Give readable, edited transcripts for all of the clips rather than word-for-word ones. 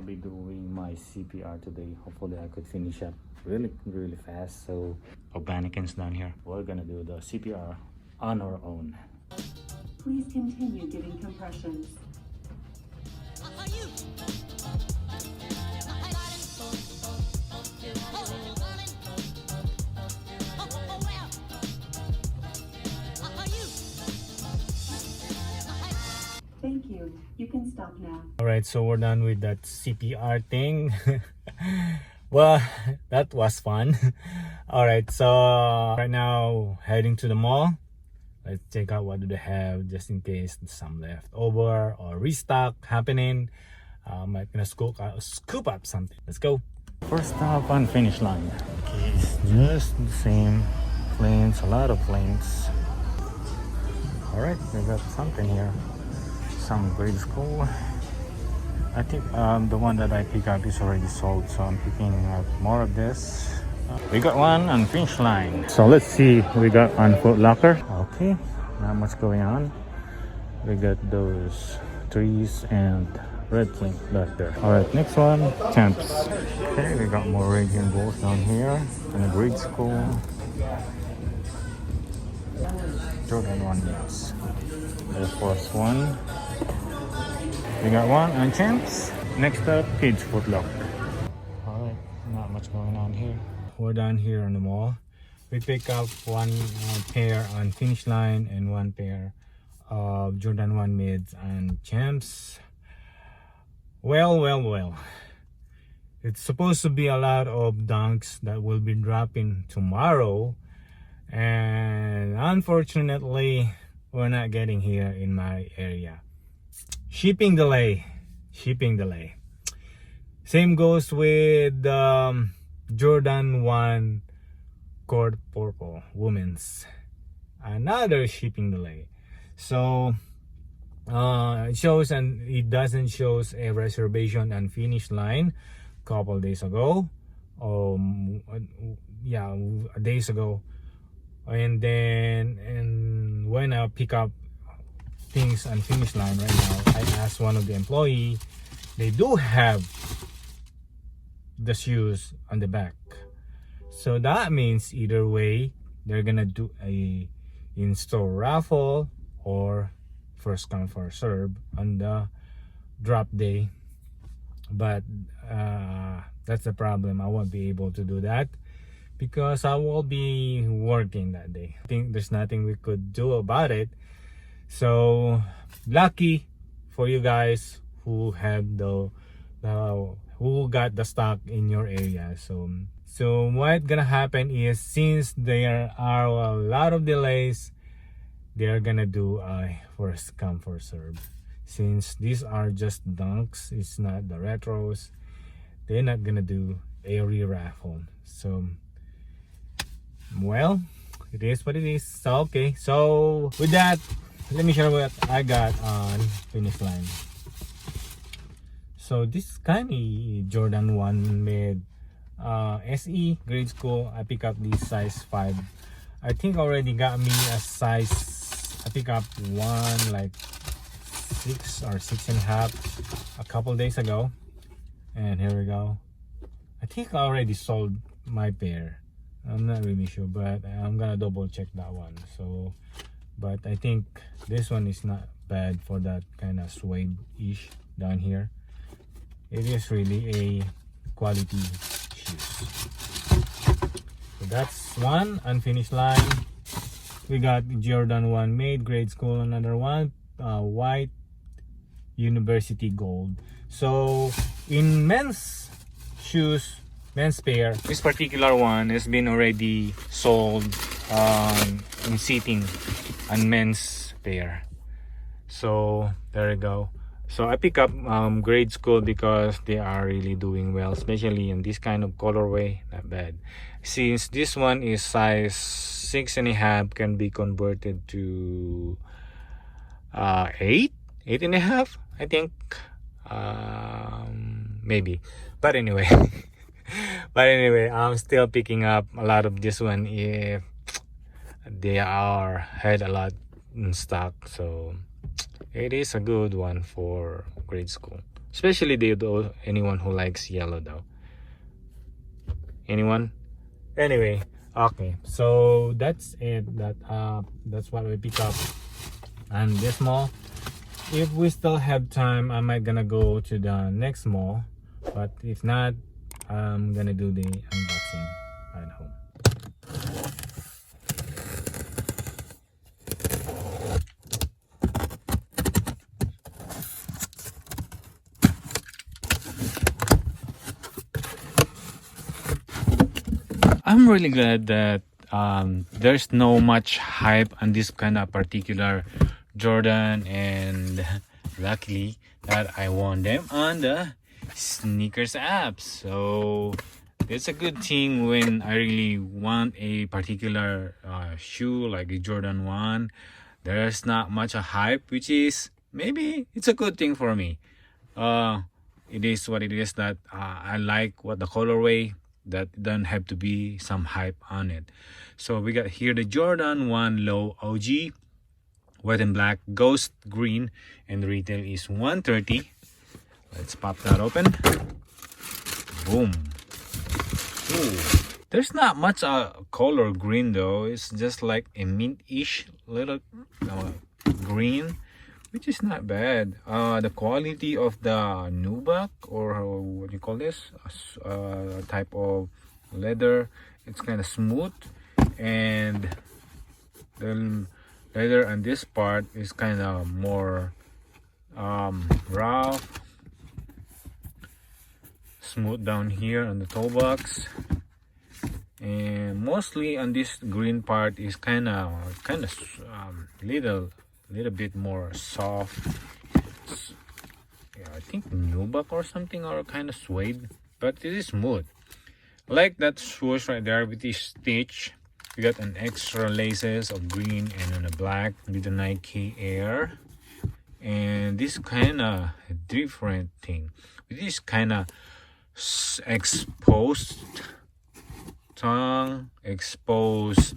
I'll be doing my CPR today. Hopefully I could finish up really fast. So mannequins down here, we're gonna do the CPR on our own. Please continue giving compressions. Thank you. You can stop now. Alright, so we're done with that CPR thing. Well, that was fun. Alright, so right now heading to the mall. Let's check out what do they have just in case some left over or restock happening. Might gonna scoop up something. Let's go. First stop on finish line. Okay, it's just the same planes, a lot of planes. Alright, we got something here. Some grade school. I think the one that I pick up is already sold, so I'm picking up more of this. We got one on finish line. So let's see, we got on Foot Locker. Okay, not much going on. We got those trees and red flint back there. Alright, next one, Champs. Okay, we got more radiant balls down here and a grade school. Jordan 1 mix. The first one. We got one on Champs. Next up, Kids Foot Locker. Alright, not much going on here. We're down here on the mall. We pick up one pair on finish line and one pair of Jordan 1 mids and Champs. Well. It's supposed to be a lot of dunks that will be dropping tomorrow. And unfortunately, we're not getting here in my area. Shipping delay. Same goes with Jordan 1 Court Purple Women's. Another shipping delay. So it shows, and it doesn't show a reservation and finish line couple days ago. Days ago. And when I pick up things on finish line right now, I asked one of the employee, they do have the shoes on the back. So that means either way, they're gonna do a in-store raffle or first come first serve on the drop day. But that's the problem. I won't be able to do that because I will be working that day. I think there's nothing we could do about it. So lucky for you guys who have who got the stock in your area. So what's gonna happen is, since there are a lot of delays, they're gonna do a first come first serve. Since these are just dunks, it's not the retros, they're not gonna do a re-raffle. So well, it is what it is. So okay, so with that, let me show what I got on finish line. So this kind of Jordan 1 mid SE grade school. I pick up this size 5. I think already got me a size. I pick up one like 6 or 6.5 a couple days ago, and here we go. I think I already sold my pair. I'm not really sure, but I'm gonna double check that one. So, but I think this one is not bad for that kind of suede-ish down here. It is really a quality shoes. So that's one unfinished line. We got Jordan 1 made grade school, another one white university gold. So in men's shoes, men's pair, this particular one has been already sold in seating on men's pair. So there you go. So I pick up grade school because they are really doing well, especially in this kind of colorway. Not bad. Since this one is size 6.5, can be converted to 8.5, I think. Maybe. But anyway. I'm still picking up a lot of this one if they had a lot in stock. So it is a good one for grade school. Especially anyone who likes yellow though. Anyone? Anyway, okay. So that's it. That's what we pick up. And this mall. If we still have time, I might gonna go to the next mall. But if not, I'm gonna do the unboxing at home. I'm really glad that there's no much hype on this kind of particular Jordan, and luckily that I won them on the sneakers app. So it's a good thing when I really want a particular shoe like a Jordan 1. There's not much a hype, which is maybe it's a good thing for me. It is what it is, that I like what the colorway, that don't have to be some hype on it. So we got here the Jordan 1 Low OG, white and black, ghost green, and the retail is $130. Let's pop that open. Boom. Ooh. There's not much color green though. It's just like a mint-ish little green, which is not bad. The quality of the nubuck, or what do you call this, type of leather, it's kind of smooth, and the leather on this part is kind of more rough, smooth down here on the toe box, and mostly on this green part is kind of little bit more soft. Yeah, I think nubuck or something, or kind of suede, but it is smooth. Like that swoosh right there with this stitch. We got an extra laces of green and on a black with the Nike Air, and this kind of different thing with this kind of exposed tongue, exposed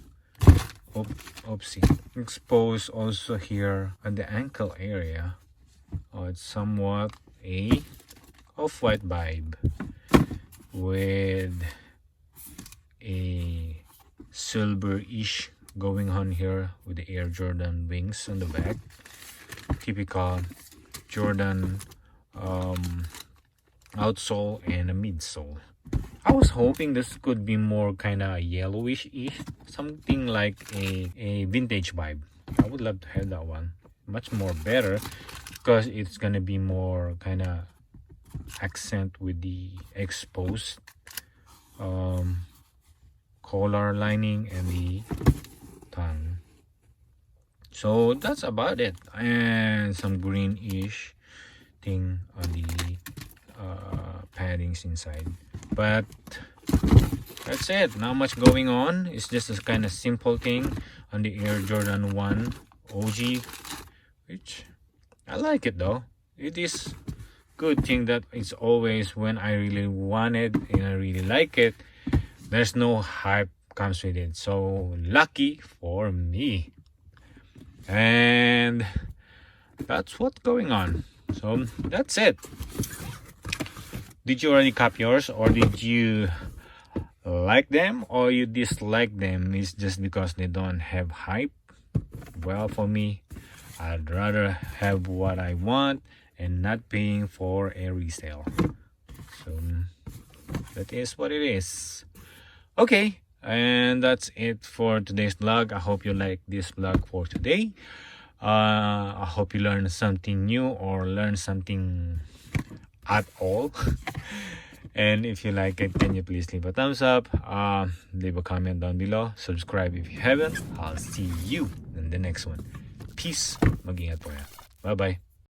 exposed also here on the ankle area. It's somewhat a off-white vibe with a silver-ish going on here with the Air Jordan wings on the back. Typical Jordan outsole and a midsole. I was hoping this could be more kind of yellowish-ish, something like a vintage vibe. I would love to have that one. Much more better, because it's gonna be more kind of accent with the exposed collar lining and the tongue. So that's about it, and some greenish thing on the paddings inside. But that's it. Not much going on. It's just a kind of simple thing on the Air Jordan 1 OG, which I like it though. It is good thing that it's always when I really want it and I really like it, there's no hype comes with it. So lucky for me. And that's what's going on. So that's it. Did you already cop yours, or did you like them, or you dislike them? It's just because they don't have hype? Well, for me, I'd rather have what I want and not paying for a resale. So that is what it is. Okay, and that's it for today's vlog. I hope you like this vlog for today. I hope you learned something new or learned something at all. And if you like it, can you please leave a thumbs up, leave a comment down below, subscribe if you haven't. I'll see you in the next one. Peace. Mag-ingat po kayo. Bye bye.